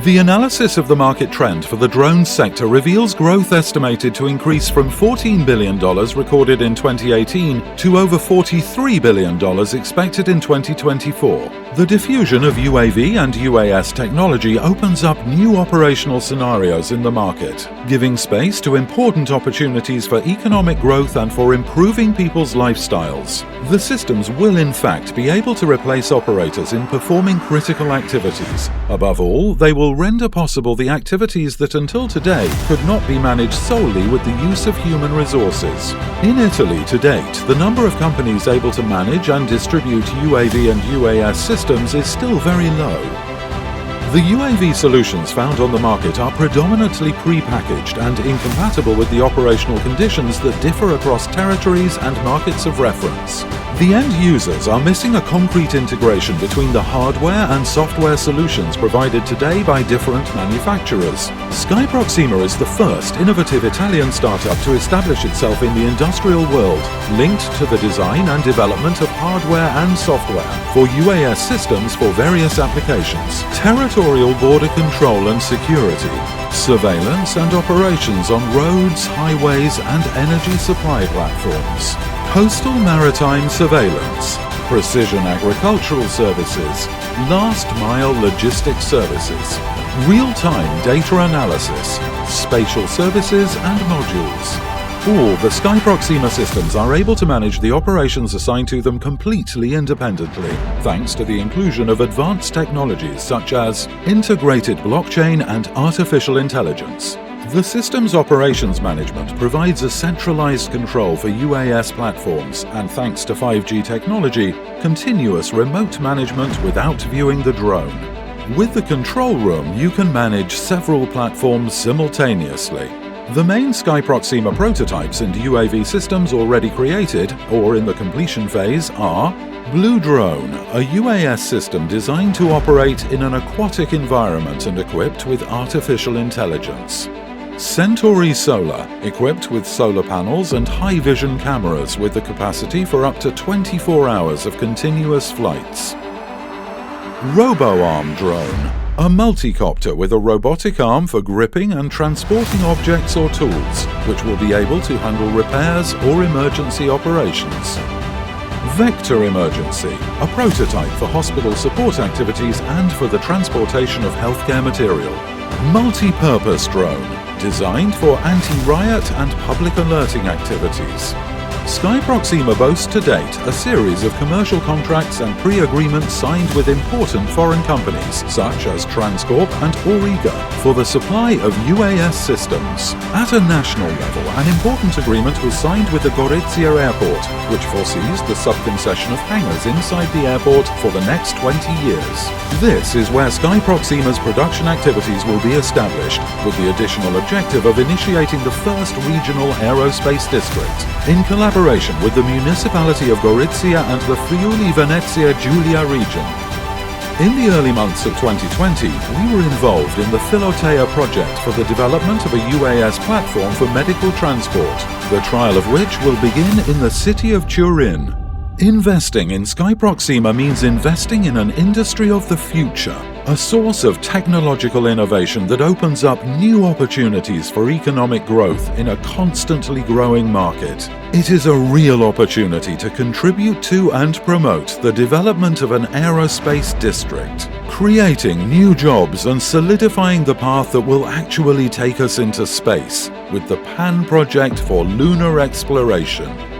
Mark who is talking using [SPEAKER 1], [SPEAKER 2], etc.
[SPEAKER 1] The analysis of the market trend for the drone sector reveals growth estimated to increase from $14 billion recorded in 2018 to over $43 billion expected in 2024. The diffusion of UAV and UAS technology opens up new operational scenarios in the market, giving space to important opportunities for economic growth and for improving people's lifestyles. The systems will in fact be able to replace operators in performing critical activities. Above all, they will render possible the activities that until today could not be managed solely with the use of human resources. In Italy to date, the number of companies able to manage and distribute UAV and UAS systems is still very low. The UAV solutions found on the market are predominantly pre-packaged and incompatible with the operational conditions that differ across territories and markets of reference. The end users are missing a concrete integration between the hardware and software solutions provided today by different manufacturers. Skyproxima is the first innovative Italian startup to establish itself in the industrial world, linked to the design and development of hardware and software for UAS systems for various applications, territorial border control and security, surveillance and operations on roads, highways and energy supply platforms, coastal maritime surveillance, precision agricultural services, last-mile logistics services, real-time data analysis, spatial services and modules. All the Skyproxima systems are able to manage the operations assigned to them completely independently, thanks to the inclusion of advanced technologies such as integrated blockchain and artificial intelligence. The system's operations management provides a centralized control for UAS platforms and, thanks to 5G technology, continuous remote management without viewing the drone. With the control room, you can manage several platforms simultaneously. The main Skyproxima prototypes and UAV systems already created, or in the completion phase, are Blue Drone, a UAS system designed to operate in an aquatic environment and equipped with artificial intelligence. Centauri Solar, equipped with solar panels and high-vision cameras with the capacity for up to 24 hours of continuous flights. RoboArm Drone, a multicopter with a robotic arm for gripping and transporting objects or tools, which will be able to handle repairs or emergency operations. Vector Emergency, a prototype for hospital support activities and for the transportation of healthcare material. Multi-purpose drone, designed for anti-riot and public alerting activities. Skyproxima boasts to date a series of commercial contracts and pre-agreements signed with important foreign companies such as Transcorp and Auriga for the supply of UAS systems. At a national level, an important agreement was signed with the Gorizia Airport, which foresees the subconcession of hangars inside the airport for the next 20 years. This is where Skyproxima's production activities will be established, with the additional objective of initiating the first regional aerospace district, in collaboration with the municipality of Gorizia and the Friuli-Venezia Giulia region. In the early months of 2020, we were involved in the Filotea project for the development of a UAS platform for medical transport, the trial of which will begin in the city of Turin. Investing in Skyproxima means investing in an industry of the future, a source of technological innovation that opens up new opportunities for economic growth in a constantly growing market. It is a real opportunity to contribute to and promote the development of an aerospace district, creating new jobs and solidifying the path that will actually take us into space with the PAN project for lunar exploration.